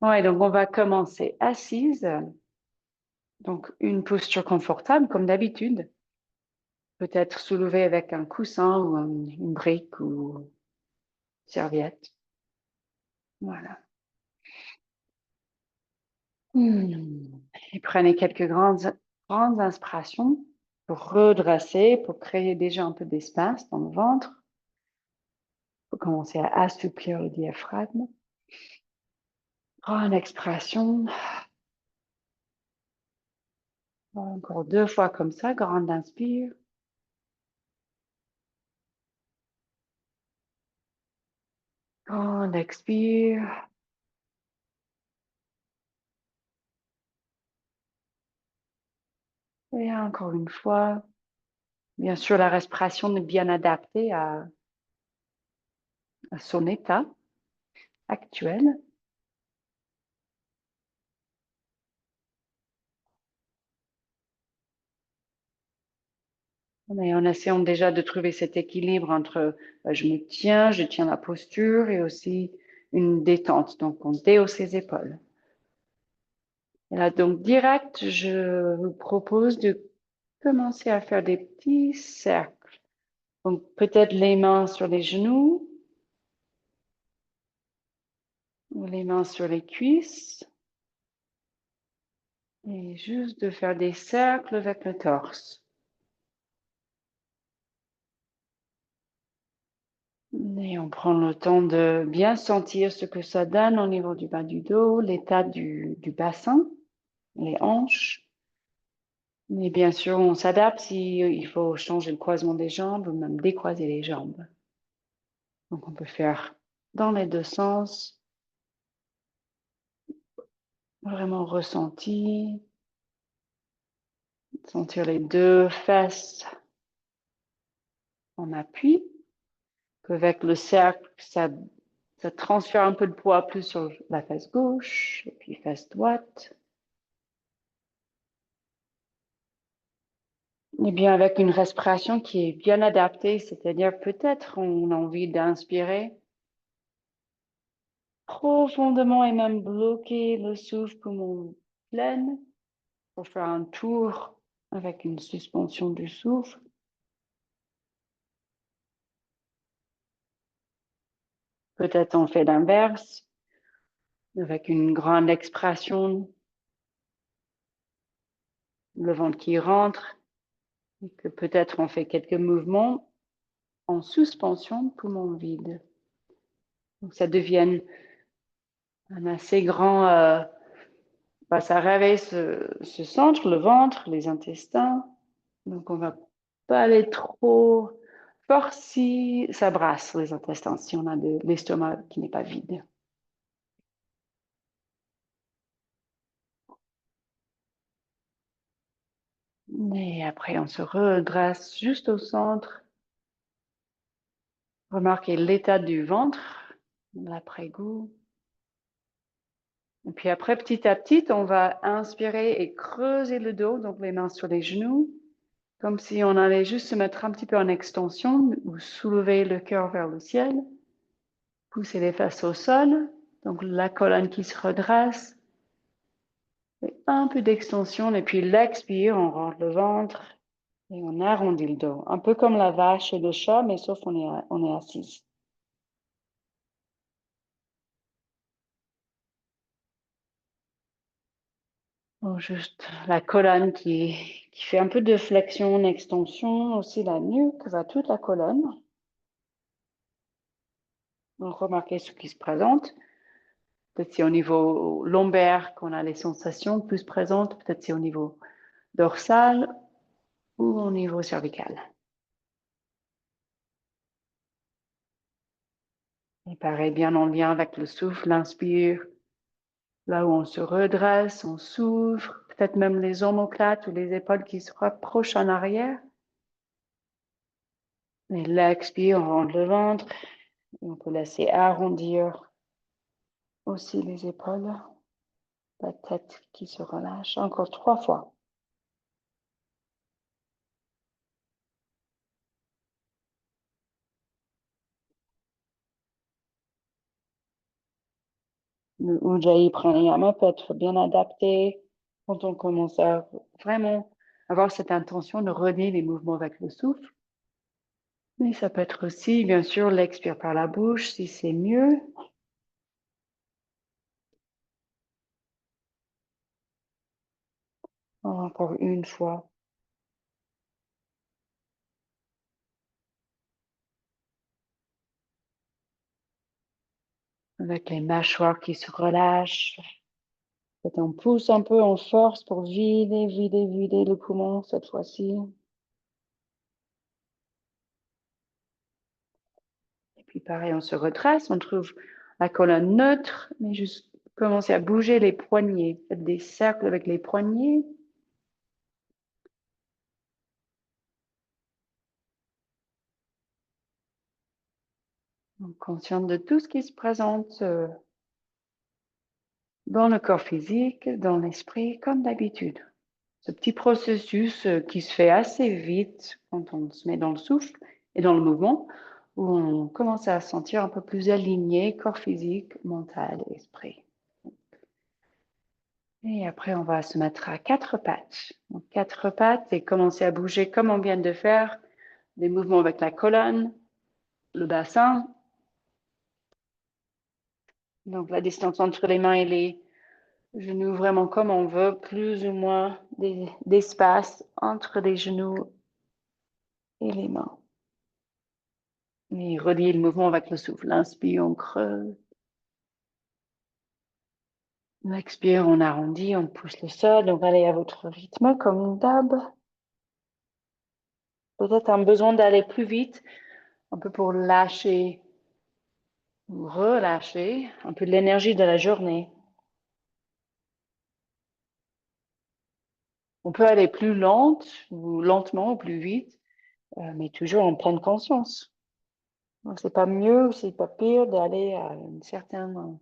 Ouais, donc on va commencer assise. Donc une posture confortable comme d'habitude. Peut-être soulevée avec un coussin ou une brique ou serviette. Voilà. Hmm. Et prenez quelques grandes inspirations pour redresser, pour créer déjà un peu d'espace dans le ventre. Pour commencer à assouplir le diaphragme. Grande expiration. Encore 2 fois comme ça. Grande inspire. Grande expire. Et encore une fois. Bien sûr, la respiration est bien adaptée à son état actuel. Et en essayant déjà de trouver cet équilibre entre je tiens la posture et aussi une détente. Donc, on déhausse ses épaules. Et là, donc, direct, je vous propose de commencer à faire des petits cercles. Donc, peut-être les mains sur les genoux ou les mains sur les cuisses. Et juste de faire des cercles avec le torse. Et on prend le temps de bien sentir ce que ça donne au niveau du bas du dos, l'état du bassin, les hanches. Mais bien sûr, on s'adapte si il faut changer le croisement des jambes ou même décroiser les jambes. Donc, on peut faire dans les deux sens, vraiment ressenti, sentir les deux fesses en appui, qu'avec le cercle, ça transfère un peu de poids plus sur la fesse gauche et puis fesse droite. Eh bien, avec une respiration qui est bien adaptée, c'est-à-dire peut-être on a envie d'inspirer profondément et même bloquer le souffle poumon plein pour faire un tour avec une suspension du souffle. Peut-être on fait l'inverse avec une grande expiration, le ventre qui rentre, et que peut-être on fait quelques mouvements en suspension, poumon vide. Donc ça devient un assez grand ça réveille ce centre, le ventre, les intestins. Donc, on va pas aller trop fort si ça brasse les intestins, si on a de l'estomac qui n'est pas vide. Et après, on se redresse juste au centre. Remarquez l'état du ventre, l'après-goût. Et puis après, petit à petit, on va inspirer et creuser le dos, donc les mains sur les genoux. Comme si on allait juste se mettre un petit peu en extension ou soulever le cœur vers le ciel. Pousser les fesses au sol. Donc la colonne qui se redresse. Et un peu d'extension. Et puis l'expire, on rentre le ventre et on arrondit le dos. Un peu comme la vache et le chat, mais sauf on est assis. Donc juste la colonne qui fait un peu de flexion, extension. Aussi la nuque va toute la colonne. Donc remarquez ce qui se présente. Peut-être c'est au niveau lombaire qu'on a les sensations plus présentes. Peut-être c'est au niveau dorsal ou au niveau cervical. Et pareil, bien en lien avec le souffle, l'inspire. Là où on se redresse, on s'ouvre. Peut-être même les omoplates ou les épaules qui se rapprochent en arrière. Et l'expire, on rentre le ventre. Et on peut laisser arrondir aussi les épaules. La tête qui se relâche. Encore 3 fois. Le Ujjayi Pranayama peut être bien adapté quand on commence à vraiment avoir cette intention de relier les mouvements avec le souffle. Mais ça peut être aussi, bien sûr, l'expire par la bouche si c'est mieux. Encore une fois. Avec les mâchoires qui se relâchent. Peut-être on pousse un peu en force pour vider le poumon cette fois-ci. Et puis pareil, on se retrace, on trouve la colonne neutre, mais juste commencer à bouger les poignets. Faites des cercles avec les poignets. Donc, consciente de tout ce qui se présente dans le corps physique, dans l'esprit, comme d'habitude. Ce petit processus qui se fait assez vite quand on se met dans le souffle et dans le mouvement, où on commence à se sentir un peu plus aligné, corps physique, mental et esprit. Et après, on va se mettre à quatre pattes. Donc, quatre pattes et commencer à bouger comme on vient de faire, des mouvements avec la colonne, le bassin. Donc, la distance entre les mains et les genoux, vraiment comme on veut, plus ou moins d'espace entre les genoux et les mains. Et relier le mouvement avec le souffle. Inspire, on creuse. On expire, on arrondit, on pousse le sol. On va aller à votre rythme comme d'hab. Peut-être un besoin d'aller plus vite, un peu pour lâcher ou relâcher un peu de l'énergie de la journée. On peut aller plus lente ou lentement ou plus vite, mais toujours en pleine conscience. Donc, c'est pas mieux ou c'est pas pire d'aller à une certaine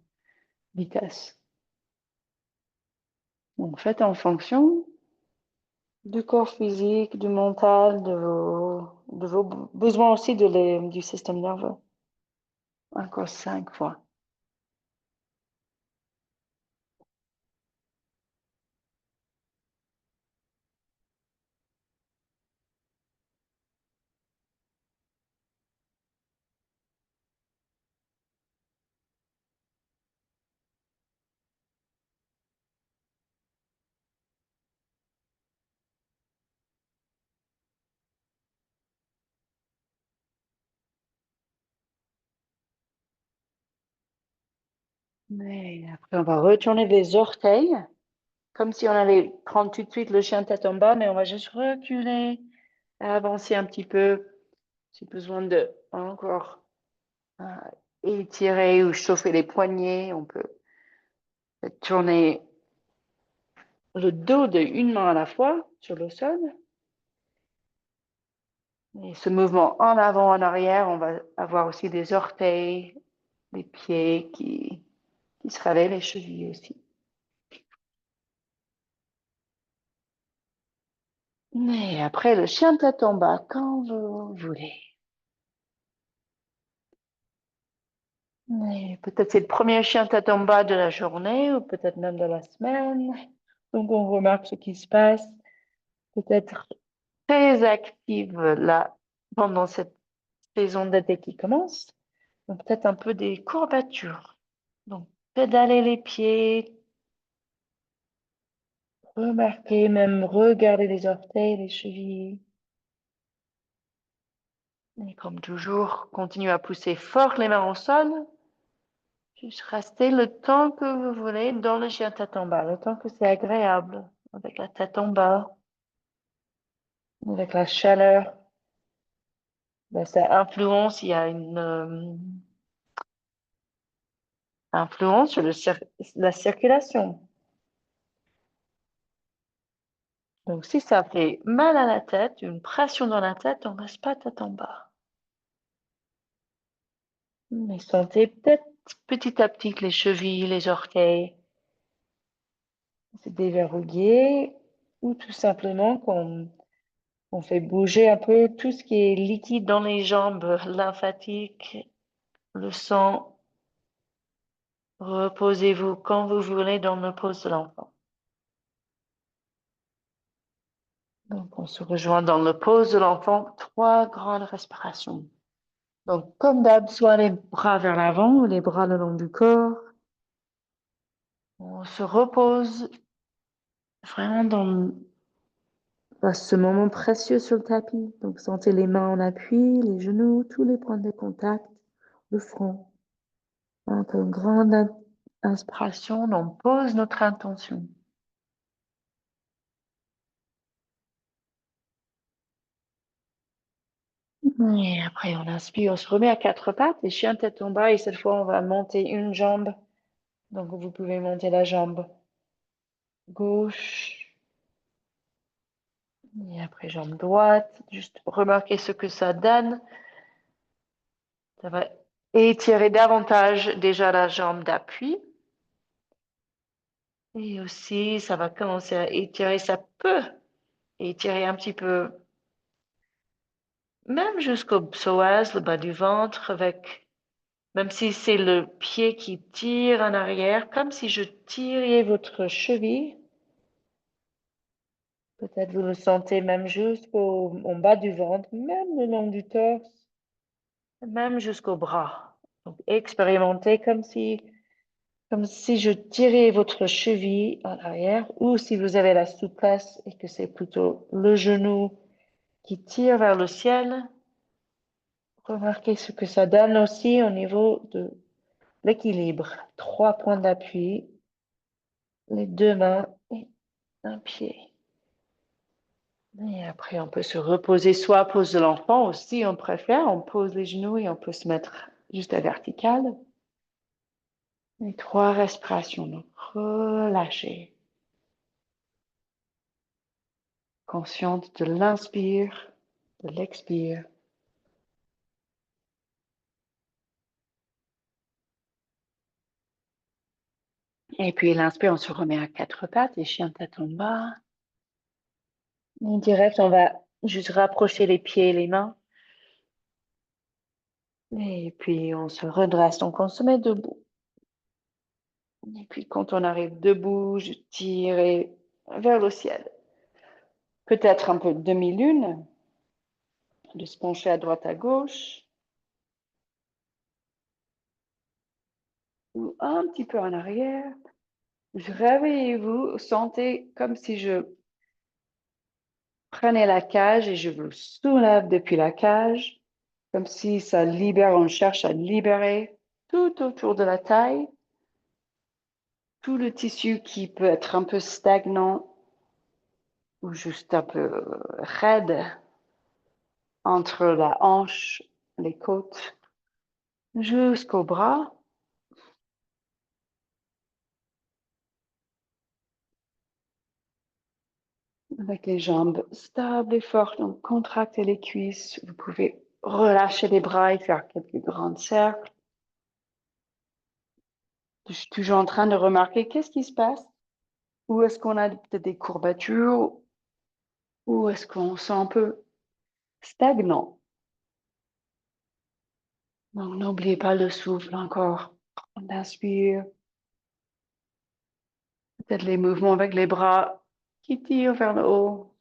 vitesse. Donc, faites en fonction du corps physique, du mental, de vos besoins aussi du système nerveux. Encore 5 fois. Mais après, on va retourner les orteils, comme si on allait prendre tout de suite le chien tête en bas, mais on va juste reculer, avancer un petit peu. Si besoin de encore euh, étirer ou chauffer les poignets, on peut tourner le dos d'une main à la fois sur le sol. Et ce mouvement en avant, en arrière, on va avoir aussi des orteils, des pieds qui se réveillent, les chevilles aussi. Mais après, le chien tête en bas, quand vous voulez. Mais peut-être c'est le premier chien tête en bas de la journée ou peut-être même de la semaine. Donc, on remarque ce qui se passe. Peut-être très active là pendant cette saison d'été qui commence. Donc, peut-être un peu des courbatures. Donc, pédaler les pieds, remarquer, même regarder les orteils, les chevilles. Et comme toujours, continuez à pousser fort les mains au sol. Juste rester le temps que vous voulez dans le chien tête en bas, le temps que c'est agréable, avec la tête en bas, avec la chaleur. Ben, ça influence, il y a une influence sur la circulation. Donc, si ça fait mal à la tête, une pression dans la tête, on ne reste pas tête en bas. Mais sentez peut-être petit à petit que les chevilles, les orteils se déverrouillent ou tout simplement qu'on fait bouger un peu tout ce qui est liquide dans les jambes, lymphatique, le sang Reposez-vous quand vous voulez dans le pose de l'enfant. Donc, on se rejoint dans le pose de l'enfant, 3 grandes respirations. Donc, comme d'hab, soit les bras vers l'avant ou les bras le long du corps. On se repose vraiment dans ce moment précieux sur le tapis. Donc, sentez les mains en appui, les genoux, tous les points de contact, le front. Donc, une grande inspiration, on pose notre intention. Et après, on inspire, on se remet à 4 pattes et chien tête en bas. Et cette fois, on va monter une jambe. Donc, vous pouvez monter la jambe gauche. Et après, jambe droite. Juste remarquez ce que ça donne. Ça va étirer davantage déjà la jambe d'appui. Et aussi, ça va commencer à étirer. Ça peut étirer un petit peu, même jusqu'au psoas, le bas du ventre, avec, même si c'est le pied qui tire en arrière, comme si je tirais votre cheville. Peut-être vous le sentez même jusqu'au en bas du ventre, même le long du torse, même jusqu'au bras. Donc, expérimentez comme si je tirais votre cheville en arrière, ou si vous avez la souplesse et que c'est plutôt le genou qui tire vers le ciel. Remarquez ce que ça donne aussi au niveau de l'équilibre. 3 points d'appui, les 2 mains et un pied. Et après, on peut se reposer, soit pose de l'enfant aussi, on préfère. On pose les genoux et on peut se mettre juste à verticale. Et 3 respirations. Donc, relâchez. Consciente de l'inspire, de l'expire. Et puis l'inspire, on se remet à 4 pattes et chien tête en bas. En direct, on va juste rapprocher les pieds et les mains. Et puis on se redresse. Donc on se met debout. Et puis quand on arrive debout, je tire vers le ciel. Peut-être un peu de demi-lune, de se pencher à droite à gauche. Ou un petit peu en arrière. Réveillez-vous, sentez comme si je prenais la cage et je vous soulève depuis la cage. Comme si ça libère, on cherche à libérer tout autour de la taille, tout le tissu qui peut être un peu stagnant ou juste un peu raide entre la hanche, les côtes, jusqu'au bras. Avec les jambes stables et fortes, donc contractez les cuisses. Vous pouvez relâcher les bras et faire quelques grands cercles. Je suis toujours en train de remarquer qu'est-ce qui se passe. Où est-ce qu'on a peut-être des courbatures? Où est-ce qu'on se sent un peu stagnant? Donc, n'oubliez pas le souffle encore. On inspire. Peut-être les mouvements avec les bras qui tirent vers le haut.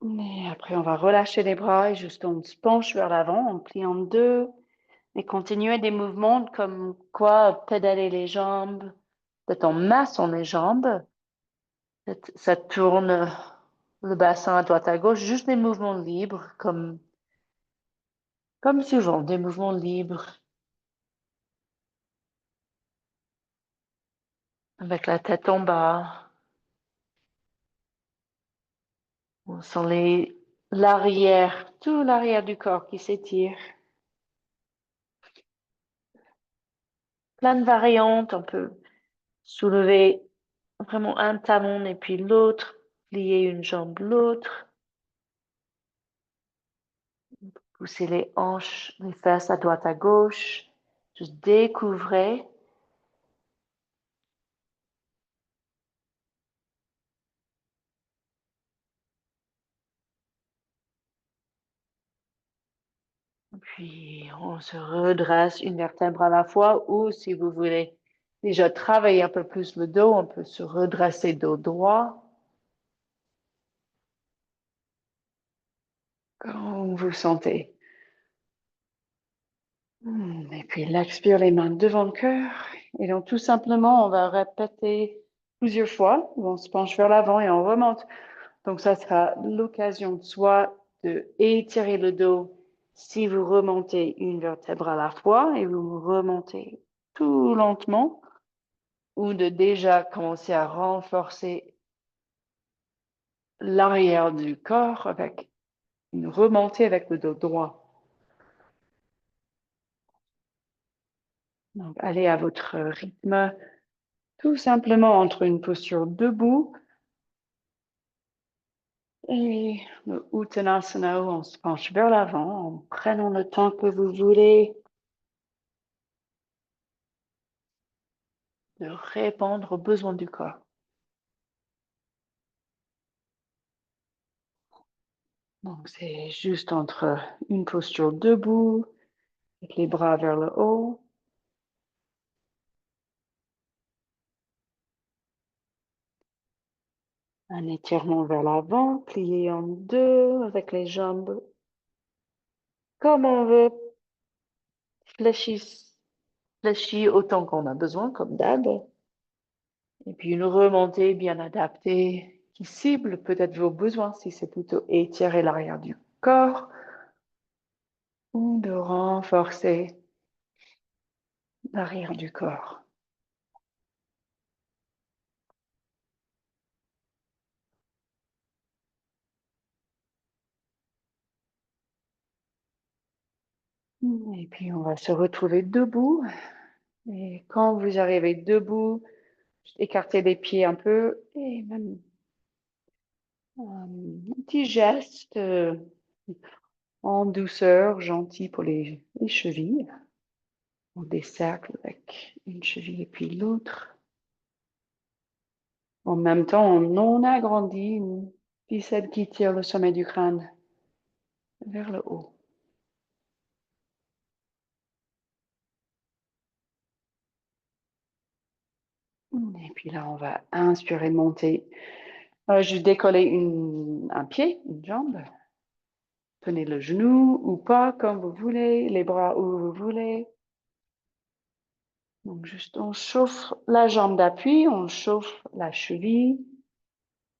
Et après, on va relâcher les bras et juste on se penche vers l'avant, on plie en deux. Et continuer des mouvements comme quoi pédaler les jambes. Peut-être on masse les jambes. Peut-être ça tourne le bassin à droite à gauche. Juste des mouvements libres, comme souvent, des mouvements libres. Avec la tête en bas. On sent l'arrière, tout l'arrière du corps qui s'étire. Plein de variantes. On peut soulever vraiment un talon et puis l'autre, plier une jambe l'autre, pousser les hanches, les fesses à droite à gauche. Juste découvrez. Puis, on se redresse une vertèbre à la fois ou si vous voulez déjà travailler un peu plus le dos, on peut se redresser dos droit. Comme vous sentez. Et puis, l'expire les mains devant le cœur. Et donc, tout simplement, on va répéter plusieurs fois. On se penche vers l'avant et on remonte. Donc, ça sera l'occasion soit de étirer le dos si vous remontez une vertèbre à la fois et vous remontez tout lentement, ou de déjà commencer à renforcer l'arrière du corps avec une remontée avec le dos droit. Donc, allez à votre rythme, tout simplement entre une posture debout et le Uttanasana où on se penche vers l'avant en prenant le temps que vous voulez de répondre aux besoins du corps. Donc, c'est juste entre une posture debout, avec les bras vers le haut. Un étirement vers l'avant, plié en deux, avec les jambes comme on veut, fléchis autant qu'on a besoin, comme d'hab. Et puis une remontée bien adaptée qui cible peut-être vos besoins, si c'est plutôt étirer l'arrière du corps ou de renforcer l'arrière du corps. Et puis on va se retrouver debout. Et quand vous arrivez debout, écartez les pieds un peu et même un petit geste en douceur, gentil pour les chevilles. Des cercles avec une cheville et puis l'autre. En même temps, on agrandit une ficelle qui tire le sommet du crâne vers le haut. Et puis là, on va inspirer, monter. Je décoller un pied, une jambe. Tenez le genou ou pas, comme vous voulez, les bras où vous voulez. Donc, juste, on chauffe la jambe d'appui, on chauffe la cheville.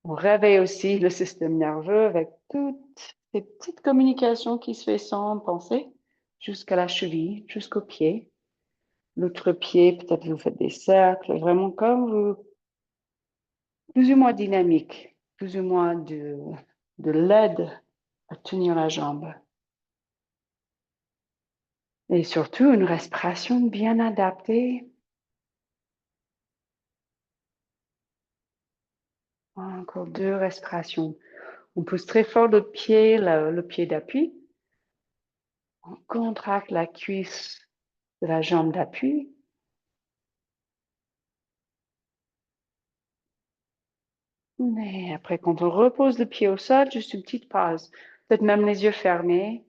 On réveille aussi le système nerveux avec toutes ces petites communications qui se fait sans penser, jusqu'à la cheville, jusqu'au pied. L'autre pied, peut-être vous faites des cercles, vraiment comme vous, plus ou moins dynamique, plus ou moins de l'aide à tenir la jambe. Et surtout, une respiration bien adaptée. Encore deux respirations. On pousse très fort le pied d'appui. On contracte la cuisse de la jambe d'appui. Mais après, quand on repose le pied au sol, juste une petite pause. Peut-être même les yeux fermés.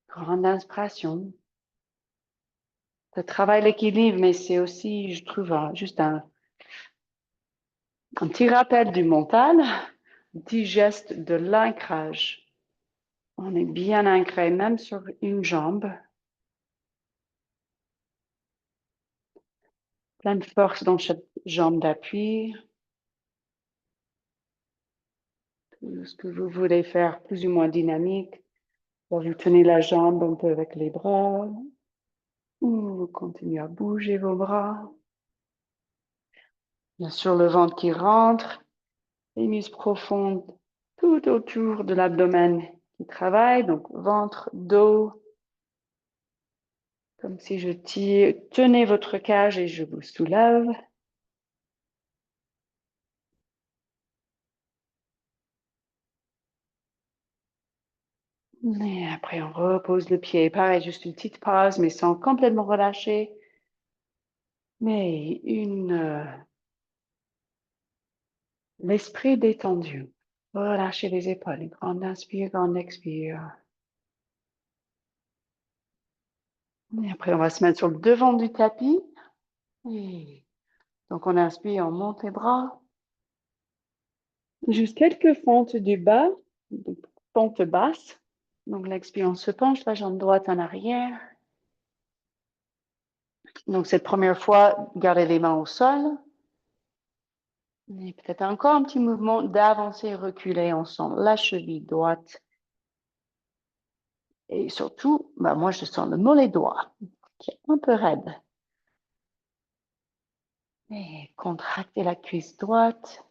Grande inspiration. Ça travaille l'équilibre, mais c'est aussi, je trouve, juste un petit rappel du mental, un petit geste de l'ancrage. On est bien ancré, même sur une jambe. Plein de force dans chaque jambe d'appui. Tout ce que vous voulez faire, plus ou moins dynamique. Vous tenez la jambe un peu avec les bras. Ou vous continuez à bouger vos bras. Bien sûr, le ventre qui rentre, les muscles profonds tout autour de l'abdomen qui travaillent, donc ventre, dos, comme si je tenais votre cage et je vous soulève. Et après, on repose le pied. Pareil, juste une petite pause, mais sans complètement relâcher. Mais l'esprit détendu. Relâchez les épaules. Grande inspire, grande expire. Et après, on va se mettre sur le devant du tapis. Et donc, on inspire, on monte les bras. Juste quelques fentes du bas, des pentes basses. Donc, l'expire, on se penche, la jambe droite en arrière. Donc, cette première fois, gardez les mains au sol. Et peut-être encore un petit mouvement d'avancer et reculer. On sent la cheville droite. Et surtout, moi, je sens le mollet droit qui est un peu raide. Et contractez la cuisse droite.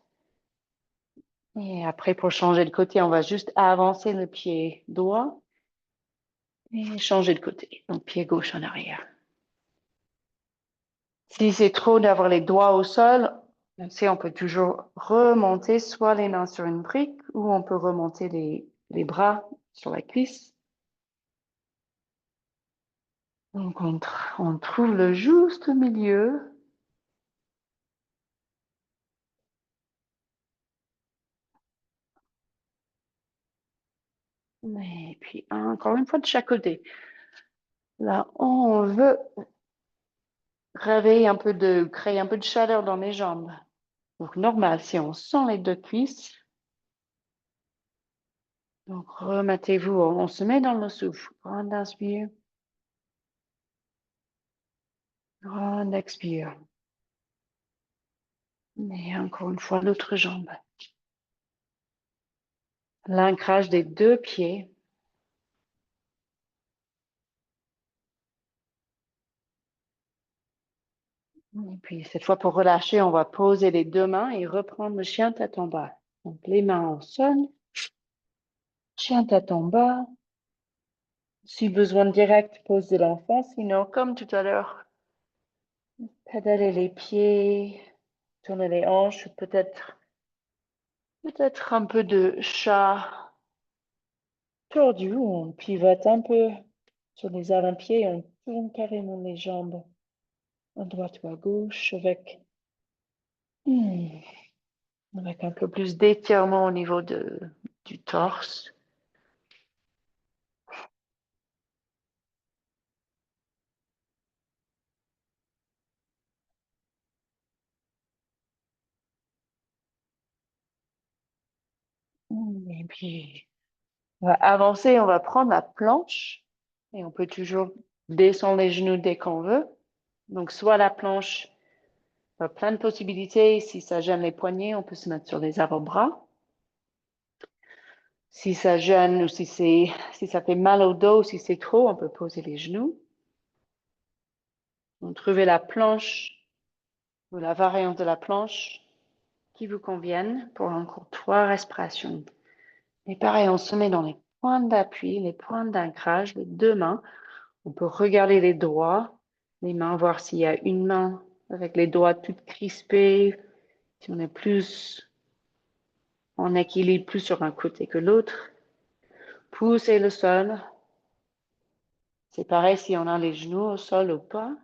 Et après, pour changer de côté, on va juste avancer le pied droit et changer de côté. Donc, pied gauche en arrière. Si c'est trop d'avoir les doigts au sol, on peut toujours remonter soit les mains sur une brique ou on peut remonter les bras sur la cuisse. Donc, on trouve le juste milieu. Et puis, encore une fois, de chaque côté. Là, on veut créer un peu de chaleur dans les jambes. Donc, normal, si on sent les deux cuisses. Donc, remettez-vous, on se met dans le souffle. Grande inspire. Grande expire. Et encore une fois, l'autre jambe. L'ancrage des deux pieds. Et puis, cette fois, pour relâcher, on va poser les deux mains et reprendre le chien tête en bas. Donc, les mains au sol. Chien tête en bas. Si besoin de direct, pose de l'enfant. Sinon, comme tout à l'heure, pédaler les pieds, tourner les hanches, peut-être un peu de chat tordu, où on pivote un peu sur les avant-pieds et on tourne carrément les jambes à droite ou à gauche avec un peu plus d'étirement au niveau du torse. Et puis, on va avancer, on va prendre la planche et on peut toujours descendre les genoux dès qu'on veut. Donc, soit la planche, plein de possibilités. Si ça gêne les poignets, on peut se mettre sur les avant-bras. Si ça gêne ou si ça fait mal au dos, si c'est trop, on peut poser les genoux. Donc, trouvez la planche ou la variante de la planche qui vous convienne pour encore 3 respirations. Et pareil, on se met dans les points d'appui, les points d'ancrage, les deux mains. On peut regarder les doigts, les mains, voir s'il y a une main avec les doigts toutes crispées, si on est plus en équilibre, plus sur un côté que l'autre. Poussez le sol. C'est pareil si on a les genoux au sol ou pas.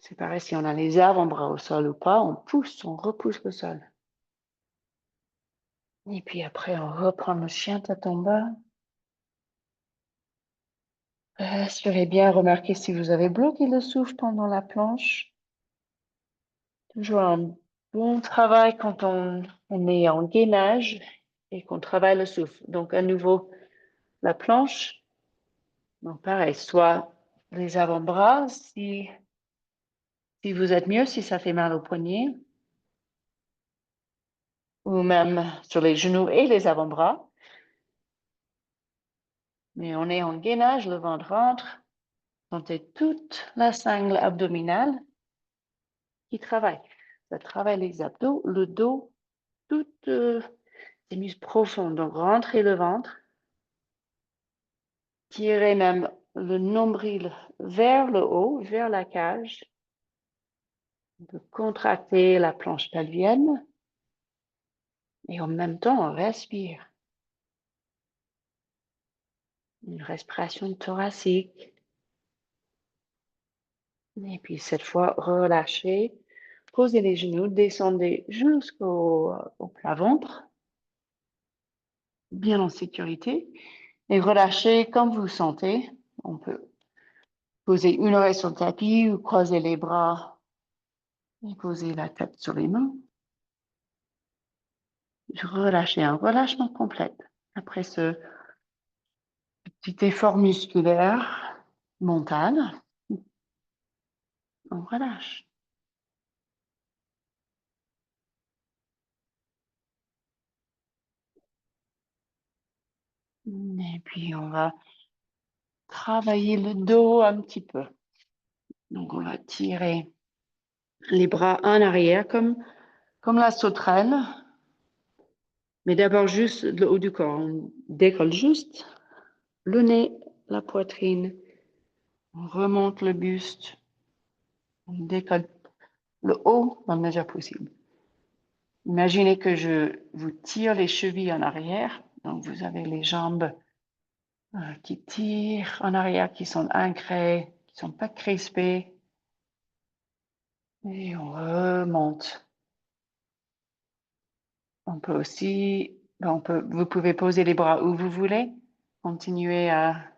C'est pareil si on a les avant-bras au sol ou pas. On pousse, on repousse le sol. Et puis après, on reprend le chien tête en bas. Respirez bien, remarquez si vous avez bloqué le souffle pendant la planche. Toujours un bon travail quand on est en gainage et qu'on travaille le souffle. Donc, à nouveau, la planche. Donc, pareil, soit les avant-bras, si vous êtes mieux, si ça fait mal au poignet, ou même sur les genoux et les avant-bras. Mais on est en gainage, le ventre rentre. Sentez toute la sangle abdominale qui travaille. Ça travaille les abdos, le dos, toutes les muscles profonds. Donc, rentrez le ventre. Tirez même le nombril vers le haut, vers la cage. On peut contracter la planche pelvienne. Et en même temps, on respire. Une respiration thoracique. Et puis, cette fois, relâchez. Posez les genoux, descendez jusqu'au plat ventre, bien en sécurité, et relâchez comme vous sentez. On peut Posez une oreille sur le tapis ou croisez les bras et posez la tête sur les mains. Relâchez un relâchement complet. Après ce petit effort musculaire, mental, on relâche. Et puis, on va travailler le dos un petit peu. Donc, on va tirer les bras en arrière comme la sauterelle. Mais d'abord, juste le haut du corps. On décolle juste le nez, la poitrine. On remonte le buste. On décolle le haut dans la mesure possible. Imaginez que je vous tire les chevilles en arrière. Donc, vous avez les jambes qui tirent en arrière, qui sont ancrées, qui ne sont pas crispées. Et on remonte. On peut aussi, vous pouvez poser les bras où vous voulez. Continuez à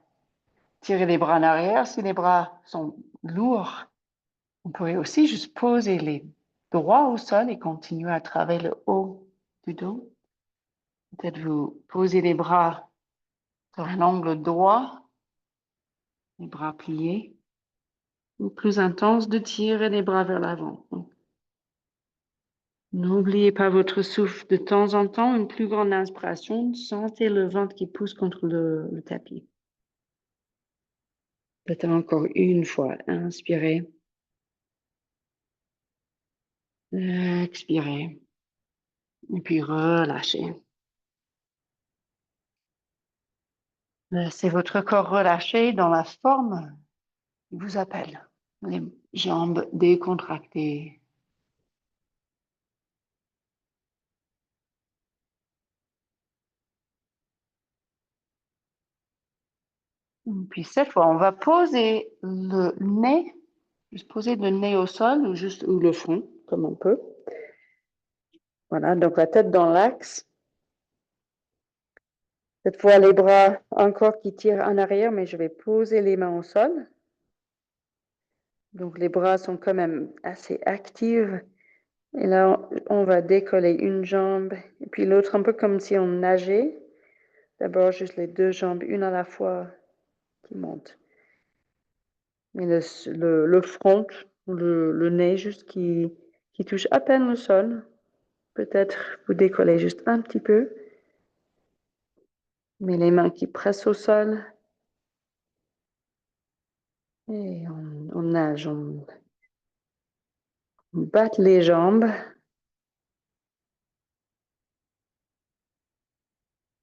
tirer les bras en arrière. Si les bras sont lourds, vous pouvez aussi juste poser les droits au sol et continuer à travailler le haut du dos. Peut-être vous posez les bras sur un angle droit, les bras pliés, ou plus intense de tirer les bras vers l'avant. N'oubliez pas votre souffle de temps en temps, une plus grande inspiration. Sentez le ventre qui pousse contre le tapis. Peut-être encore une fois. Inspirez. Expirez. Et puis relâchez. Laissez votre corps relâché dans la forme qui vous appelle. Les jambes décontractées. Et puis cette fois, on va poser le nez, juste poser le nez au sol ou le front, comme on peut. Voilà, donc la tête dans l'axe. Cette fois, les bras encore qui tirent en arrière, mais je vais poser les mains au sol. Donc les bras sont quand même assez actifs. Et là, on va décoller une jambe et puis l'autre un peu comme si on nageait. D'abord, juste les deux jambes, une à la fois qui montent. Mais le front, le nez juste qui touche à peine le sol. Peut-être vous décollez juste un petit peu. Mais les mains qui pressent au sol. Et on nage, on batte les jambes.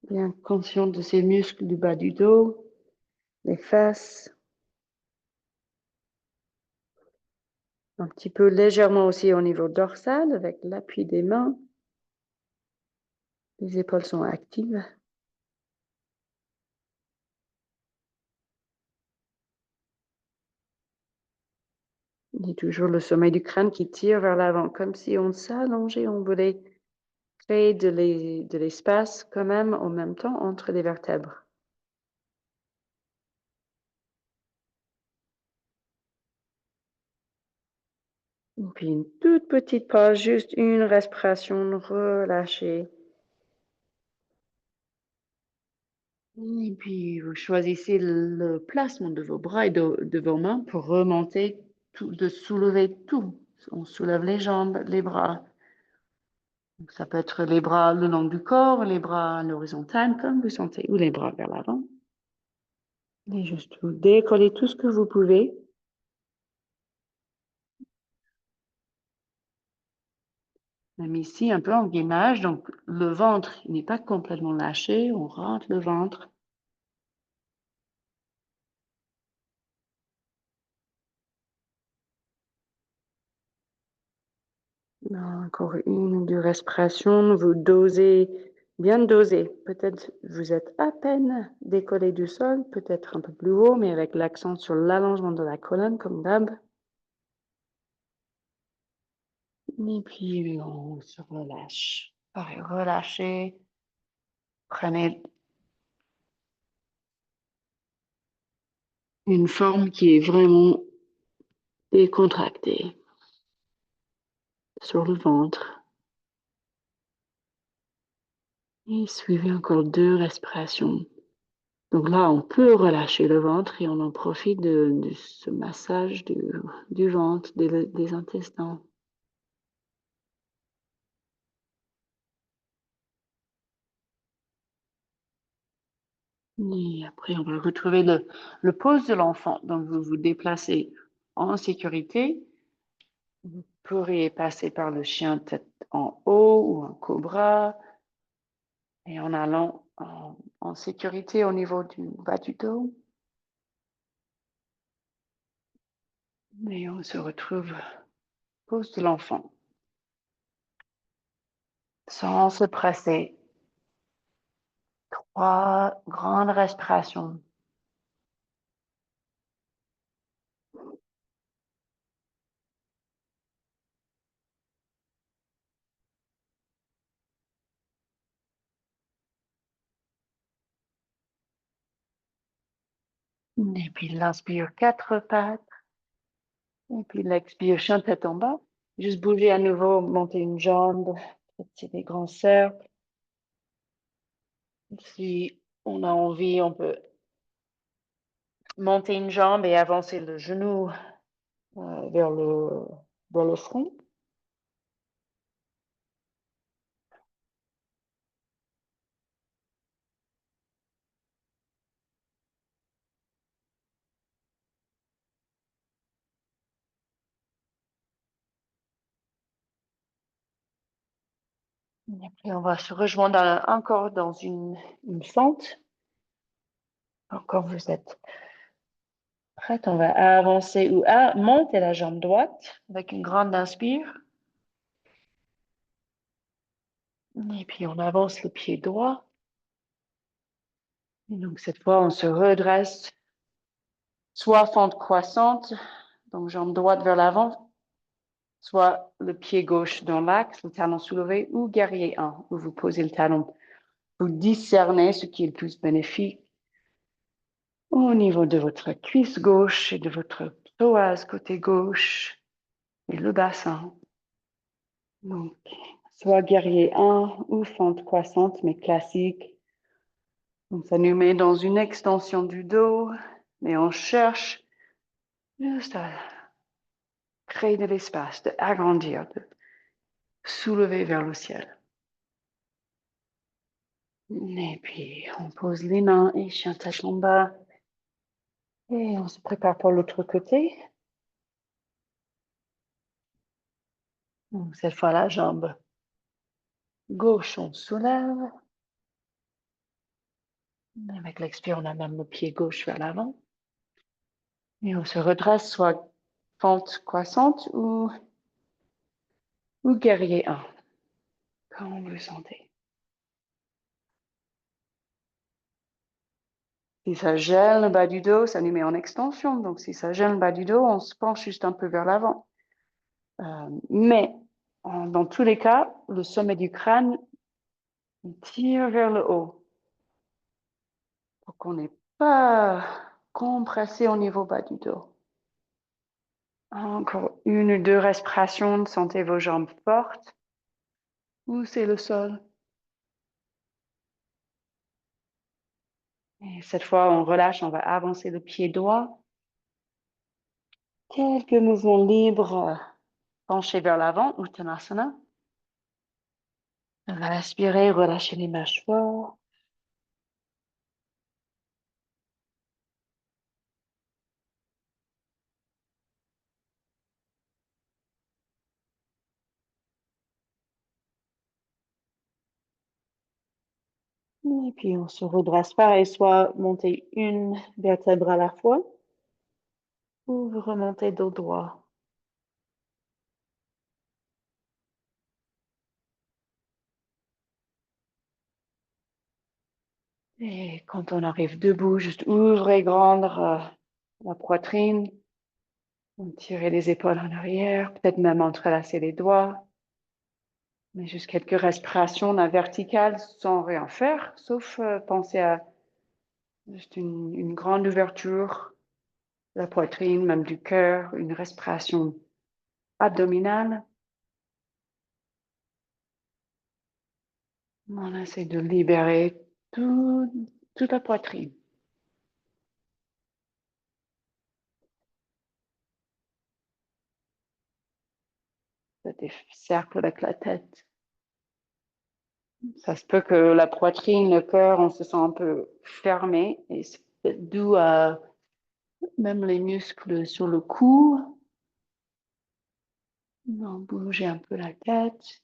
Bien conscient de ces muscles du bas du dos, les fesses. Un petit peu légèrement aussi au niveau dorsal avec l'appui des mains. Les épaules sont actives. Il y a toujours le sommet du crâne qui tire vers l'avant, comme si on s'allongeait, on voulait créer de l'espace quand même en même temps entre les vertèbres. Et puis une toute petite pause, juste une respiration relâchée. Et puis vous choisissez le placement de vos bras et de vos mains pour remonter, de soulever tout. On soulève les jambes, les bras. Donc, ça peut être les bras le long du corps, les bras à l'horizontale, comme vous sentez, ou les bras vers l'avant. Et juste vous décollez tout ce que vous pouvez. Même ici, un peu en guimage, donc le ventre n'est pas complètement lâché, on rentre le ventre. Encore une ou deux respirations, vous dosez, bien dosez. Peut-être vous êtes à peine décollé du sol, peut-être un peu plus haut, mais avec l'accent sur l'allongement de la colonne, comme d'hab. Et puis, on se relâche. Pareil, relâchez. Prenez Une forme qui est vraiment décontractée sur le ventre. Et suivez encore 2 respirations. Donc là, on peut relâcher le ventre et on en profite de ce massage du ventre, des intestins. Et après, on va retrouver le pose de l'enfant. Donc, vous vous déplacez en sécurité. Vous pourriez passer par le chien tête en haut ou un cobra. Et en allant en sécurité au niveau du bas du dos. Et on se retrouve pose de l'enfant. Sans se presser. 3 grandes respirations. Et puis l'inspire 4 pattes. Et puis l'expire chien tête en bas. Juste bouger à nouveau, monter une jambe. C'est des grands cercles. Si on a envie, on peut monter une jambe et avancer le genou vers le front. Et après, on va se rejoindre encore dans une fente. Encore, vous êtes prête. On va avancer ou monter la jambe droite avec une grande inspire. Et puis, on avance le pied droit. Et donc, cette fois, on se redresse, soit fente croissante, donc jambe droite vers l'avant, soit le pied gauche dans l'axe, le talon soulevé, ou guerrier 1, où vous posez le talon. Vous discernez ce qui est le plus bénéfique au niveau de votre cuisse gauche et de votre psoas côté gauche et le bassin. Donc, soit guerrier 1 ou fente croissante, mais classique. Donc, ça nous met dans une extension du dos, mais on cherche juste à créer de l'espace, de agrandir, de soulever vers le ciel. Et puis, on pose les mains et chien tête en bas. Et on se prépare pour l'autre côté. Donc, cette fois, la jambe gauche, on soulève. Avec l'expire, on amène le pied gauche vers l'avant. Et on se redresse, soit fente croissante ou guerrier 1, comme vous le sentez. Si ça gêne le bas du dos, ça nous met en extension. Donc, si ça gêne le bas du dos, on se penche juste un peu vers l'avant. Mais, dans tous les cas, le sommet du crâne tire vers le haut pour qu'on n'ait pas compressé au niveau bas du dos. Encore 1 ou 2 respirations, sentez vos jambes fortes ou c'est le sol. Et cette fois, on relâche, on va avancer le pied droit. Quelques mouvements libres, penchés vers l'avant, Uttanasana. On va inspirer, relâcher les mâchoires. Et puis, on se redresse pareil, soit monter une vertèbre à la fois, ou vous remontez dos droit. Et quand on arrive debout, juste ouvrez grande la poitrine. Tirez les épaules en arrière, peut-être même entrelacer les doigts. Mais juste quelques respirations la verticale sans rien faire, sauf penser à juste une grande ouverture la poitrine, même du cœur, une respiration abdominale. On essaie de libérer toute la poitrine. Des cercles avec la tête. Ça se peut que la poitrine, le cœur, on se sent un peu fermé et c'est peut-être dû à même les muscles sur le cou. On bouge un peu la tête.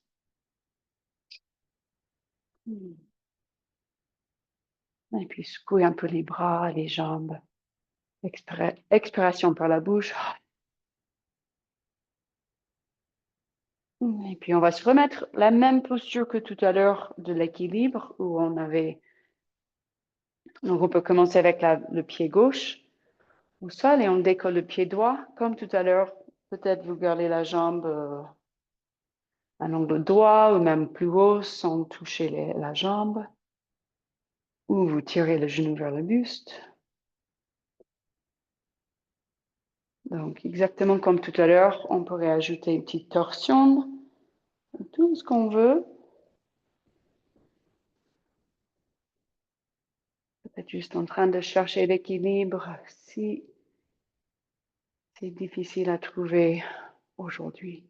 Et puis secouer un peu les bras, les jambes. Expiration par la bouche. Et puis on va se remettre la même posture que tout à l'heure de l'équilibre où on avait. Donc on peut commencer avec le pied gauche au sol et on décolle le pied droit. Comme tout à l'heure, peut-être vous gardez la jambe à l'angle droit ou même plus haut sans toucher la jambe. Ou vous tirez le genou vers le buste. Donc exactement comme tout à l'heure, on pourrait ajouter une petite torsion, tout ce qu'on veut. Peut-être juste en train de chercher l'équilibre si c'est difficile à trouver aujourd'hui.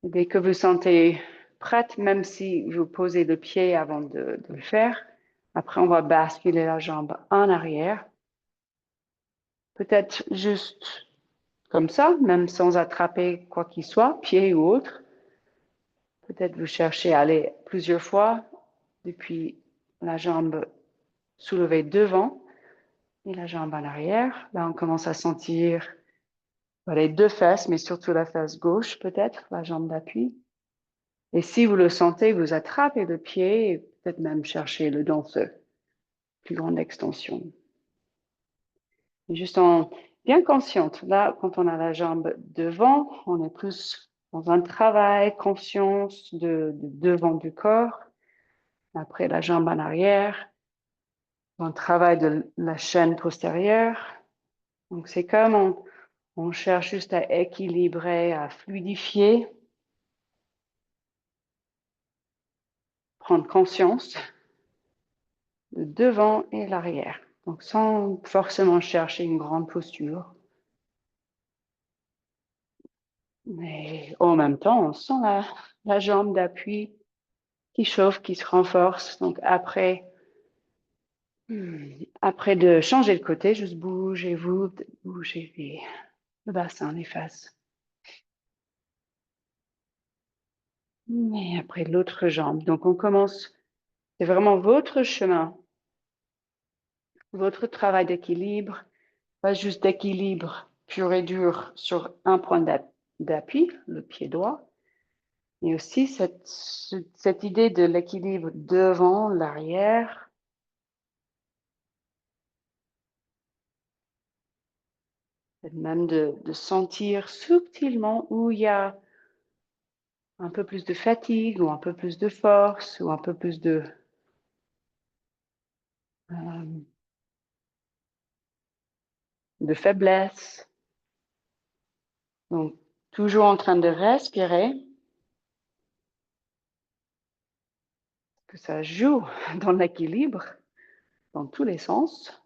Dès que vous sentez prête, même si vous posez le pied avant de le faire, après on va basculer la jambe en arrière. Peut-être juste comme ça, même sans attraper quoi qu'il soit, pied ou autre. Peut-être vous cherchez à aller plusieurs fois depuis la jambe soulevée devant et la jambe en arrière. Là, on commence à sentir les deux fesses, mais surtout la fesse gauche peut-être, la jambe d'appui. Et si vous le sentez, vous attrapez le pied et peut-être même chercher le danseur, plus grande extension. Juste en bien consciente, là, quand on a la jambe devant, on est plus dans un travail, conscience de devant du corps. Après, la jambe en arrière, un travail de la chaîne postérieure. Donc, c'est comme on cherche juste à équilibrer, à fluidifier, prendre conscience le devant et l'arrière. Donc, sans forcément chercher une grande posture. Mais en même temps, on sent la jambe d'appui qui chauffe, qui se renforce. Donc, après de changer le côté, juste bougez-vous, bougez le bassin, les fesses. Et après l'autre jambe. Donc, on commence, c'est vraiment votre chemin, votre travail d'équilibre, pas juste d'équilibre pur et dur sur un point d'appui, le pied droit, mais aussi cette idée de l'équilibre devant, l'arrière, même de sentir subtilement où il y a un peu plus de fatigue ou un peu plus de force ou un peu plus euh, de faiblesse. Donc, toujours en train de respirer, que ça joue dans l'équilibre, dans tous les sens.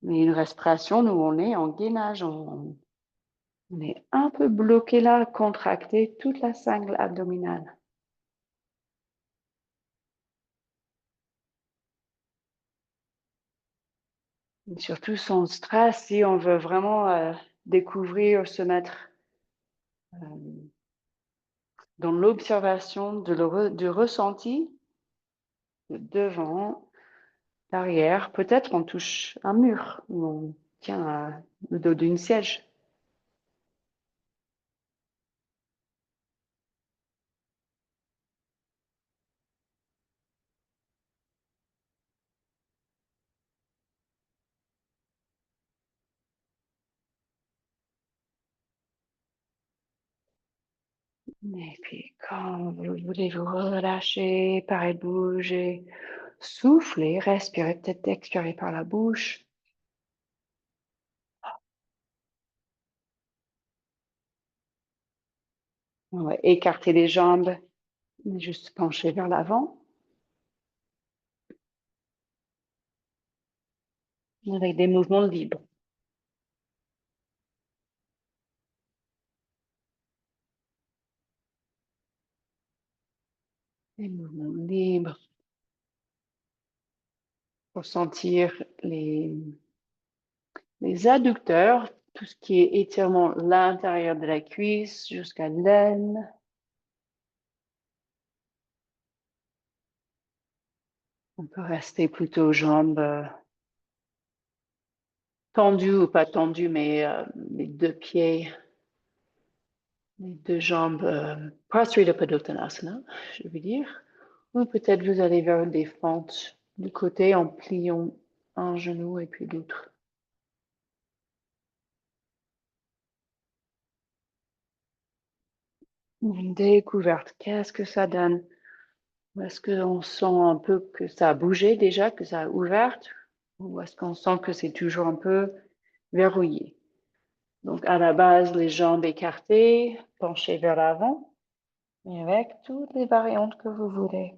Mais une respiration, nous, on est en gainage, on est un peu bloqué là, contracté toute la sangle abdominale. Et surtout sans stress, si on veut vraiment découvrir, se mettre dans l'observation du ressenti, de devant, l'arrière, peut-être on touche un mur ou on tient le dos d'une siège. Et puis, quand vous voulez vous relâcher, pareil, bouger souffler, respirer, peut-être expirer par la bouche. On va écarter les jambes, juste pencher vers l'avant. Avec des mouvements libres. Des mouvements libres pour sentir les adducteurs, tout ce qui est étirement l'intérieur de la cuisse jusqu'à l'aine. On peut rester plutôt jambes tendues ou pas tendues, mais les deux pieds, les deux jambes prostrate Padottanasana, je veux dire. Ou peut-être vous allez vers des fentes du côté en pliant un genou et puis l'autre. Une découverte, qu'est-ce que ça donne? Est-ce qu'on sent un peu que ça a bougé déjà, que ça a ouvert? Ou est-ce qu'on sent que c'est toujours un peu verrouillé? Donc, à la base, les jambes écartées, penchées vers l'avant, et avec toutes les variantes que vous voulez.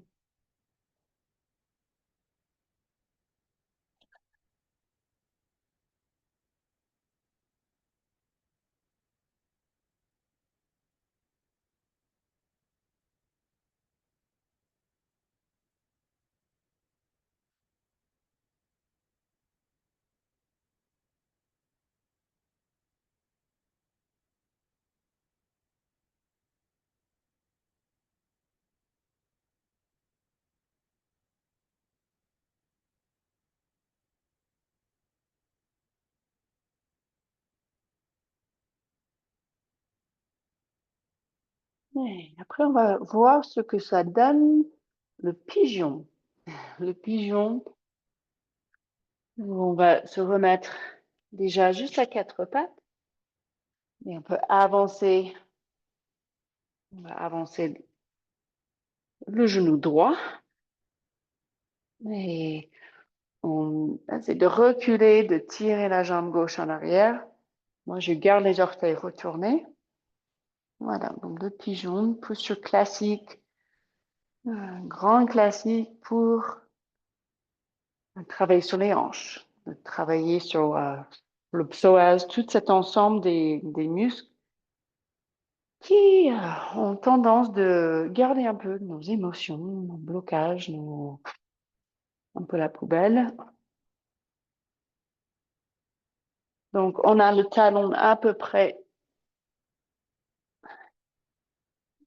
Et après, on va voir ce que ça donne, le pigeon. Le pigeon, on va se remettre déjà juste à quatre pattes. Et on va avancer le genou droit. Et on essaie de reculer, de tirer la jambe gauche en arrière. Moi, je garde les orteils retournés. Voilà, donc le pigeon, posture classique, un grand classique pour travailler sur les hanches, travailler sur le psoas, tout cet ensemble des muscles qui ont tendance de garder un peu nos émotions, nos blocages, un peu la poubelle. Donc, on a le talon à peu près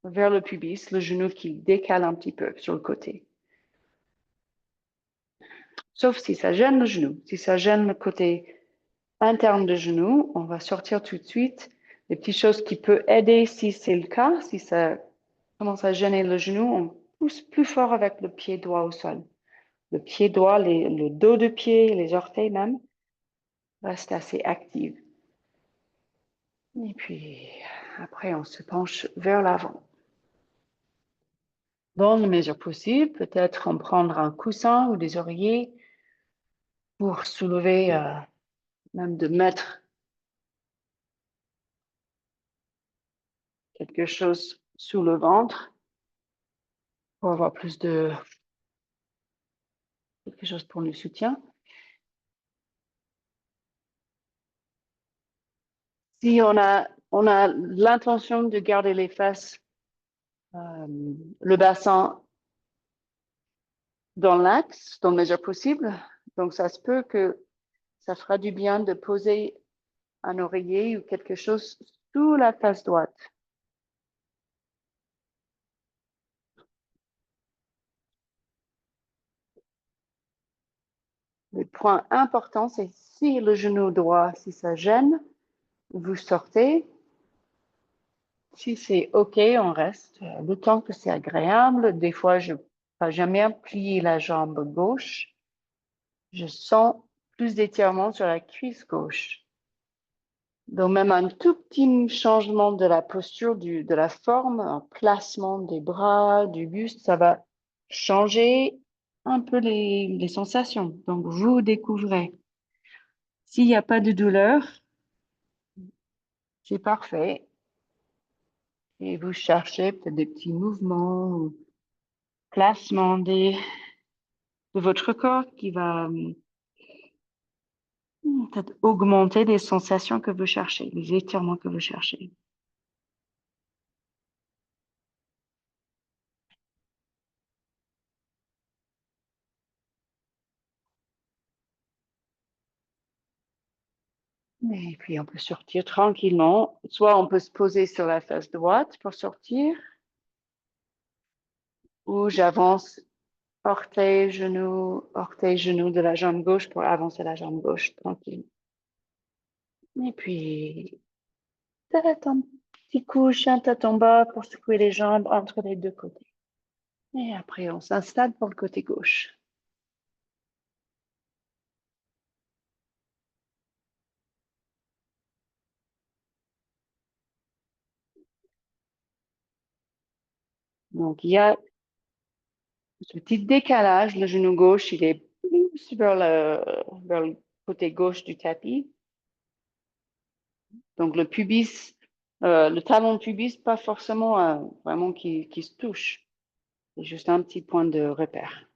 vers le pubis, le genou qui décale un petit peu sur le côté. Sauf si ça gêne le genou. Si ça gêne le côté interne du genou, on va sortir tout de suite les petites choses qui peuvent aider si c'est le cas. Si ça commence à gêner le genou, on pousse plus fort avec le pied droit au sol. Le pied droit, le dos de pied, les orteils même, restent assez actifs. Et puis, après, on se penche vers l'avant. Dans la mesure possible, peut-être en prendre un coussin ou des oreillers pour soulever, même de mettre quelque chose sous le ventre pour avoir plus de quelque chose pour le soutien. Si on a l'intention de garder les fesses, le bassin dans l'axe, dans la mesure possible, donc ça se peut que ça fera du bien de poser un oreiller ou quelque chose sous la face droite. Le point important, c'est si le genou droit, si ça gêne, vous sortez. Si c'est OK, on reste. Le temps que c'est agréable, des fois, j'aime bien plier la jambe gauche. Je sens plus d'étirement sur la cuisse gauche. Donc, même un tout petit changement de la posture, de la forme, un placement des bras, du buste, ça va changer un peu les sensations. Donc, vous découvrez. S'il n'y a pas de douleur, c'est parfait. Et vous cherchez peut-être des petits mouvements ou placements de votre corps qui va peut-être augmenter les sensations que vous cherchez, les étirements que vous cherchez. Et puis, on peut sortir tranquillement. Soit on peut se poser sur la face droite pour sortir, ou j'avance orteil, genou de la jambe gauche pour avancer la jambe gauche tranquille. Et puis, peut-être un petit coup, chien tête en bas pour secouer les jambes entre les deux côtés. Et après, on s'installe pour le côté gauche. Donc, il y a ce petit décalage. Le genou gauche, il est plus vers le côté gauche du tapis. Donc, le talon de pubis, pas forcément vraiment qui se touche. C'est juste un petit point de repère.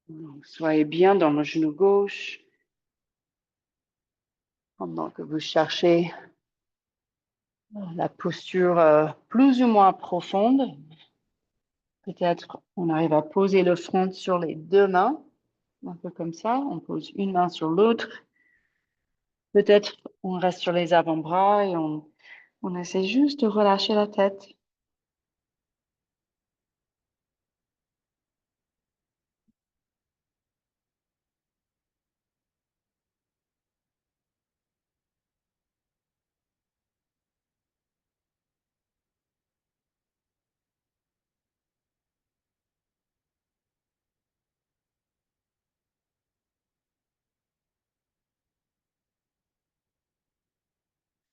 Donc, soyez bien dans le genou gauche pendant que vous cherchez la posture plus ou moins profonde. Peut-être on arrive à poser le front sur les deux mains, un peu comme ça. On pose une main sur l'autre. Peut-être on reste sur les avant-bras et on essaie juste de relâcher la tête.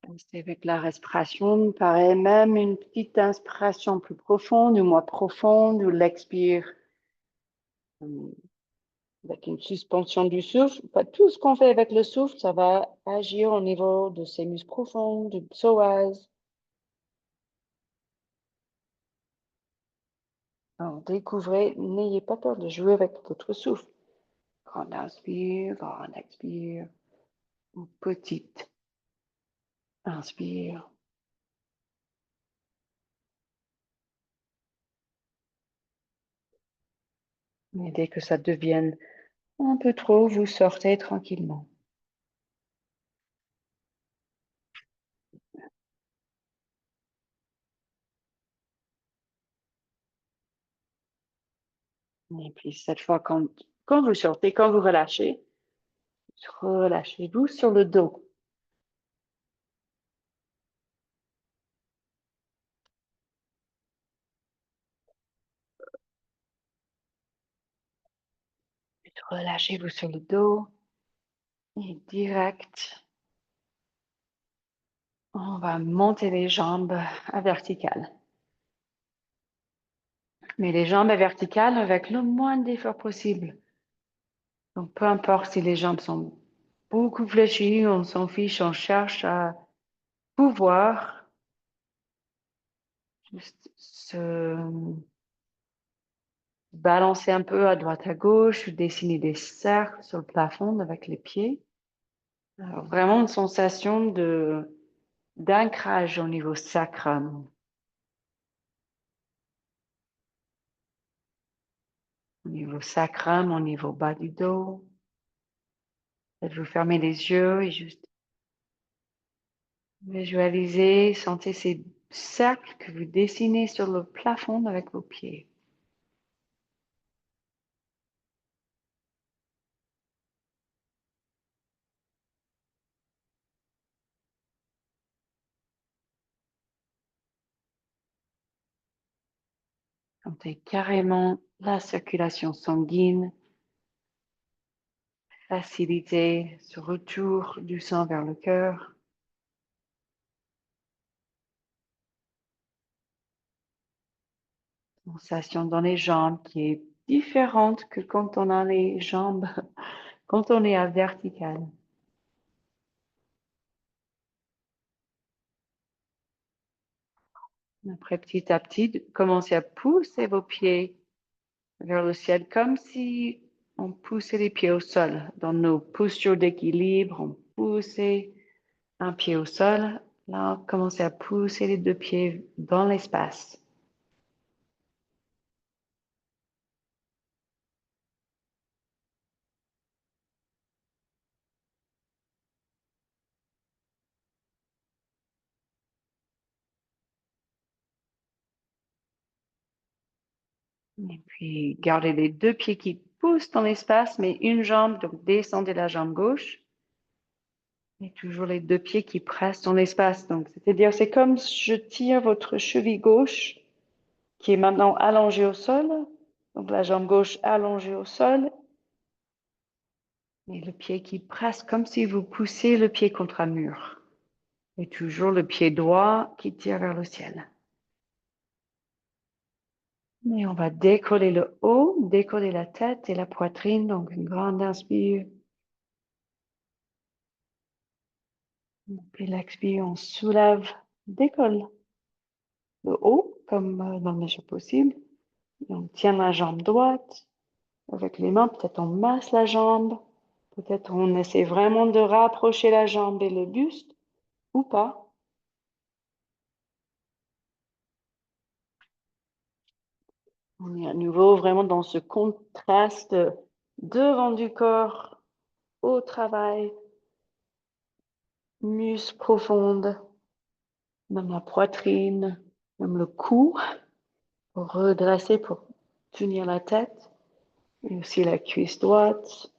Restez avec la respiration. Pareil, même une petite inspiration plus profonde ou moins profonde, ou l'expire avec une suspension du souffle. Pas tout ce qu'on fait avec le souffle, ça va agir au niveau de ces muscles profonds, du psoas. Alors, découvrez, n'ayez pas peur de jouer avec votre souffle. Grand inspire, grand expire, ou petite inspire. Et dès que ça devienne un peu trop, vous sortez tranquillement. Et puis cette fois, quand vous sortez, quand vous relâchez-vous sur le dos. Relâchez-vous sur le dos et direct, on va monter les jambes à verticale. Mais les jambes à verticale avec le moins d'effort possible. Donc, peu importe si les jambes sont beaucoup fléchies, on s'en fiche, on cherche à pouvoir juste se balancer un peu à droite à gauche, dessiner des cercles sur le plafond avec les pieds. Alors, vraiment une sensation d'ancrage au niveau sacrum. Au niveau sacrum, au niveau bas du dos. Vous fermez les yeux et juste visualisez, sentez ces cercles que vous dessinez sur le plafond avec vos pieds. Sentez carrément la circulation sanguine, faciliter ce retour du sang vers le cœur. Sensation dans les jambes qui est différente que quand on a les jambes, quand on est à vertical. Après, petit à petit, commencez à pousser vos pieds vers le ciel comme si on poussait les pieds au sol. Dans nos postures d'équilibre, on poussait un pied au sol. Là, commencez à pousser les deux pieds dans l'espace. Et puis, gardez les deux pieds qui poussent dans l'espace, mais une jambe, donc descendez la jambe gauche. Et toujours les deux pieds qui pressent dans l'espace. Donc, c'est-à-dire, c'est comme je tire votre cheville gauche qui est maintenant allongée au sol. Donc, la jambe gauche allongée au sol. Et le pied qui presse comme si vous poussiez le pied contre un mur. Et toujours le pied droit qui tire vers le ciel. Et on va décoller le haut, décoller la tête et la poitrine. Donc, une grande inspire. Puis l'expire, on soulève, décolle le haut comme dans le mesure possible. Et on tient la jambe droite avec les mains. Peut-être on masse la jambe. Peut-être on essaie vraiment de rapprocher la jambe et le buste ou pas. On est à nouveau vraiment dans ce contraste devant du corps au travail, muscles profondes, même la poitrine, même le cou, pour redresser, pour tenir la tête, et aussi la cuisse droite,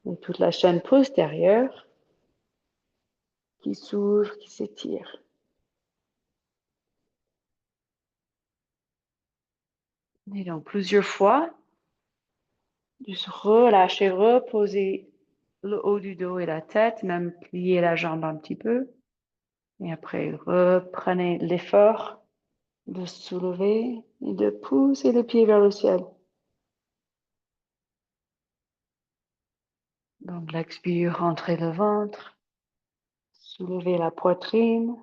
et toute la chaîne postérieure qui s'ouvre, qui s'étire. Et donc plusieurs fois, juste relâcher, reposer le haut du dos et la tête, même plier la jambe un petit peu. Et après, reprenez l'effort de soulever et de pousser le pied vers le ciel. Donc l'expire, rentrez le ventre, soulevez la poitrine,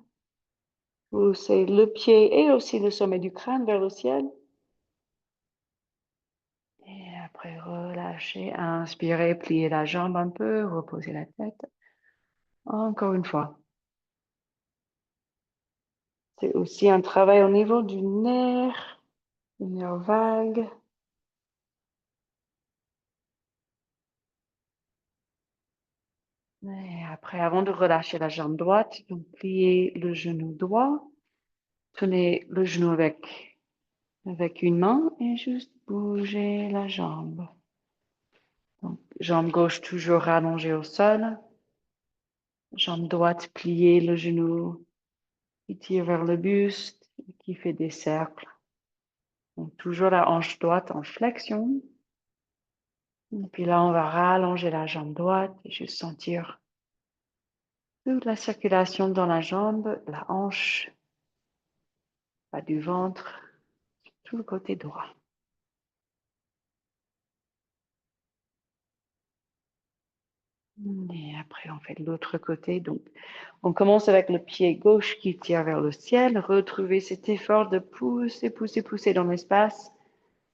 poussez le pied et aussi le sommet du crâne vers le ciel. Et après, relâchez, inspirez, pliez la jambe un peu, reposez la tête. Encore une fois. C'est aussi un travail au niveau du nerf vague. Et après, avant de relâcher la jambe droite, donc pliez le genou droit. Tenez le genou avec une main et juste bougez la jambe. Donc, jambe gauche toujours allongée au sol. Jambe droite, pliez le genou qui tire vers le buste, qui fait des cercles. Donc, toujours la hanche droite en flexion. Et puis là, on va rallonger la jambe droite et juste sentir toute la circulation dans la jambe, la hanche, bas du ventre, tout le côté droit. Et après, on fait de l'autre côté. Donc, on commence avec le pied gauche qui tire vers le ciel. Retrouvez cet effort de pousser, pousser, pousser dans l'espace.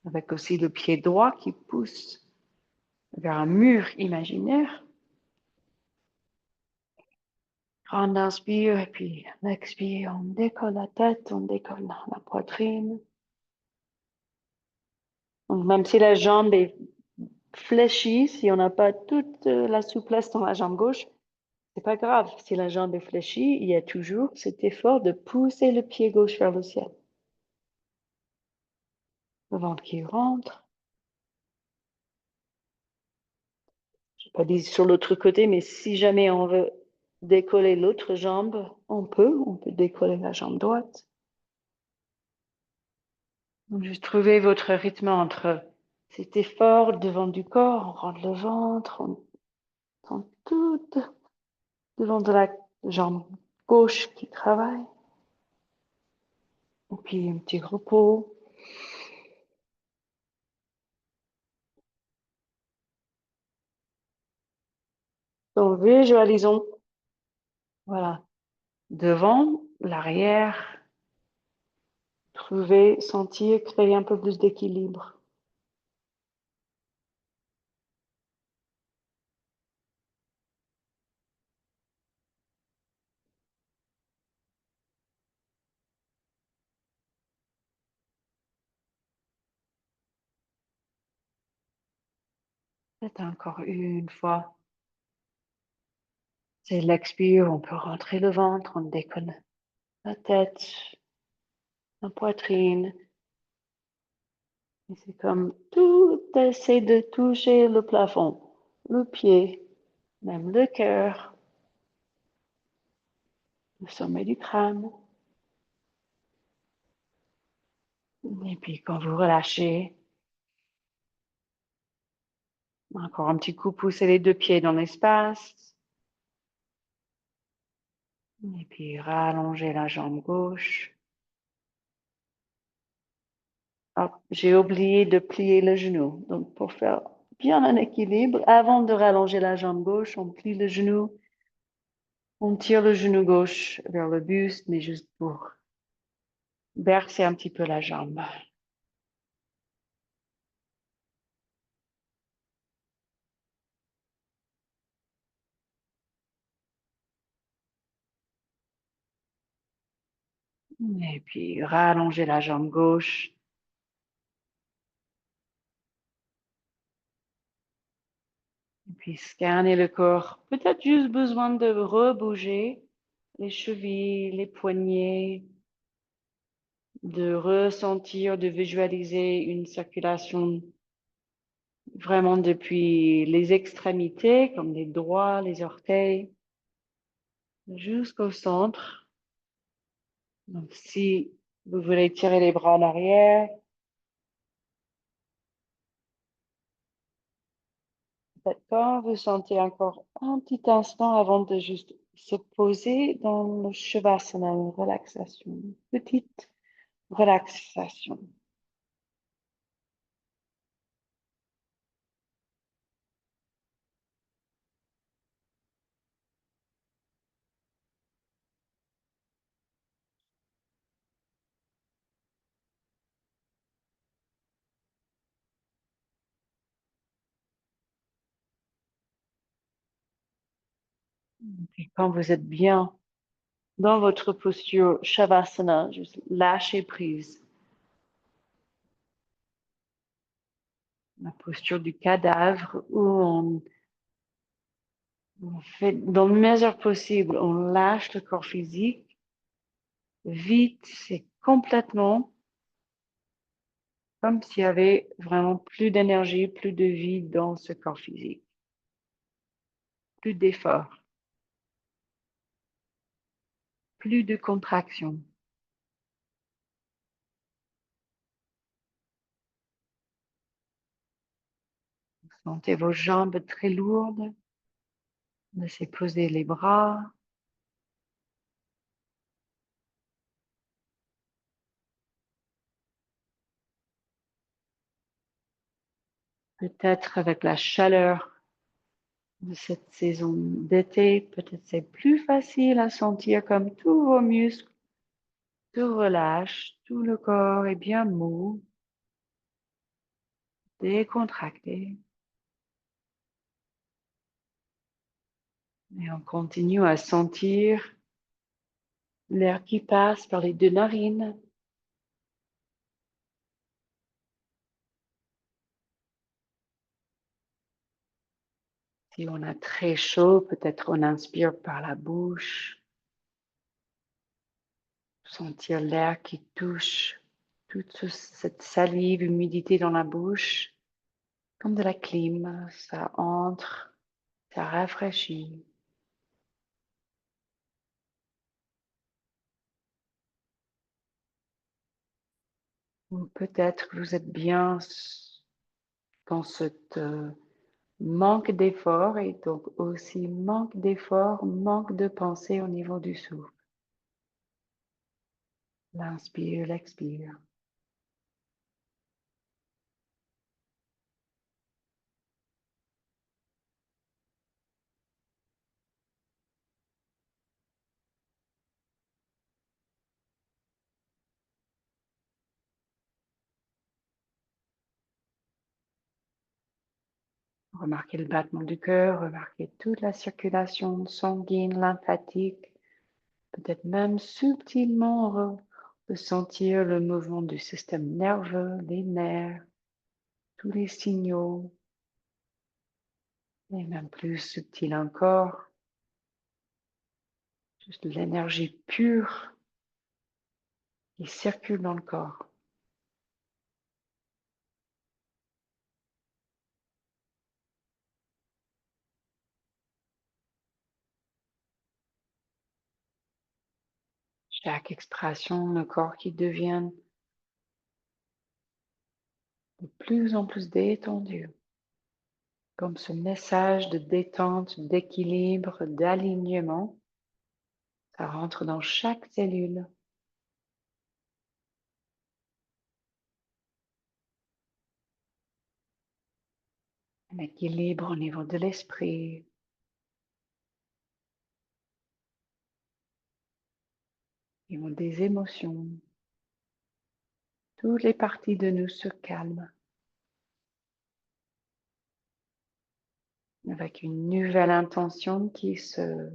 Avec aussi le pied droit qui pousse vers un mur imaginaire. Grande inspire et puis l'expire. On décolle la tête, on décolle la poitrine. Donc, même si la jambe est fléchie, si on n'a pas toute la souplesse dans la jambe gauche, c'est pas grave. Si la jambe est fléchie, il y a toujours cet effort de pousser le pied gauche vers le ciel. Le ventre qui rentre. Je n'ai pas dit sur l'autre côté, mais si jamais on veut décoller l'autre jambe, on peut décoller la jambe droite. Donc, juste trouver votre rythme entre cet effort devant du corps, on rentre le ventre, on sent tout devant de la jambe gauche qui travaille. Et puis un petit repos. Donc, visualisons, voilà, devant, l'arrière, trouver, sentir, créer un peu plus d'équilibre. Peut-être encore une fois. C'est l'expire, on peut rentrer le ventre, on déconne la tête, la poitrine. Et c'est comme tout essaie de toucher le plafond, le pied, même le cœur, le sommet du crâne. Et puis quand vous relâchez, encore un petit coup, poussez les deux pieds dans l'espace. Et puis rallongez la jambe gauche. Hop, j'ai oublié de plier le genou. Donc pour faire bien un équilibre, avant de rallonger la jambe gauche, on plie le genou. On tire le genou gauche vers le buste, mais juste pour bercer un petit peu la jambe. Et puis rallonger la jambe gauche. Et puis scanner le corps. Peut-être juste besoin de rebouger les chevilles, les poignets, de ressentir, de visualiser une circulation vraiment depuis les extrémités, comme les doigts, les orteils, jusqu'au centre. Donc, si vous voulez tirer les bras en arrière, peut-être quand vous sentez encore un petit instant avant de juste se poser dans le Shavasana, une relaxation, une petite relaxation. Et quand vous êtes bien dans votre posture Shavasana, juste lâchez prise. La posture du cadavre où on fait, dans la mesure possible, on lâche le corps physique vite et complètement, comme s'il y avait vraiment plus d'énergie, plus de vie dans ce corps physique, plus d'effort, plus de contraction. Sentez vos jambes très lourdes, laissez poser les bras. Peut-être avec la chaleur de cette saison d'été, peut-être c'est plus facile à sentir comme tous vos muscles se relâchent, tout le corps est bien mou, décontracté. Et on continue à sentir l'air qui passe par les deux narines. Si on a très chaud, peut-être on inspire par la bouche. Sentir l'air qui touche toute cette salive, humidité dans la bouche, comme de la clim. Ça entre, ça rafraîchit. Ou peut-être que vous êtes bien dans ce manque d'effort et donc aussi manque d'effort, manque de pensée au niveau du souffle. L'inspire, l'expire. Remarquez le battement du cœur, remarquez toute la circulation sanguine, lymphatique, peut-être même subtilement ressentir le mouvement du système nerveux, les nerfs, tous les signaux, et même plus subtil encore, juste l'énergie pure qui circule dans le corps. Chaque expiration, le corps qui devient de plus en plus détendu, comme ce message de détente, d'équilibre, d'alignement, ça rentre dans chaque cellule. Un équilibre au niveau de l'esprit, au niveau des émotions. Toutes les parties de nous se calment avec une nouvelle intention qui se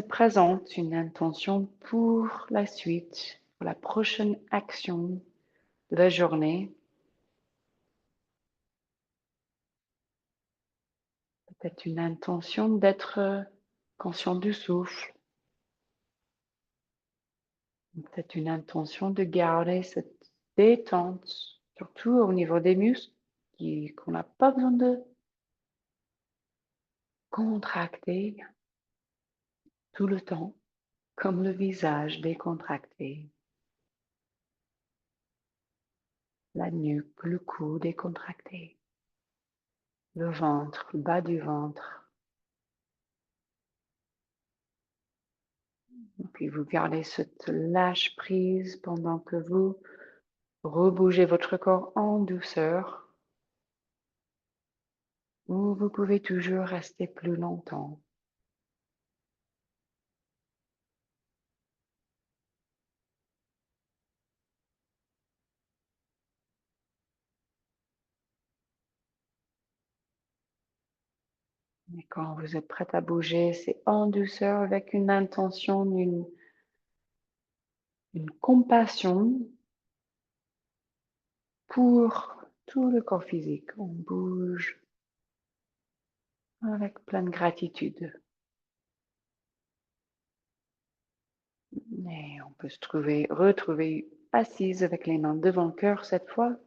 présente, une intention pour la suite, pour la prochaine action de la journée. Peut-être une intention d'être conscient du souffle. Peut-être une intention de garder cette détente, surtout au niveau des muscles, qu'on n'a pas besoin de contracter tout le temps, comme le visage décontracté, la nuque, le cou décontracté, le ventre, le bas du ventre. Et puis vous gardez cette lâche prise pendant que vous rebougez votre corps en douceur, ou vous pouvez toujours rester plus longtemps. Et quand vous êtes prête à bouger, c'est en douceur avec une intention, une compassion pour tout le corps physique. On bouge avec plein de gratitude. Et on peut retrouver assise avec les mains devant le cœur cette fois.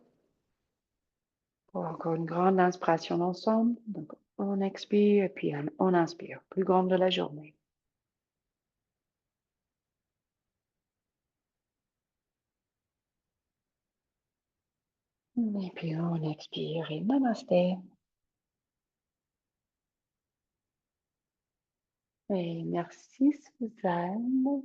Pour encore une grande inspiration ensemble. Donc on expire et puis on inspire. Plus grande de la journée. Et puis on expire et namasté. Et merci Suzanne.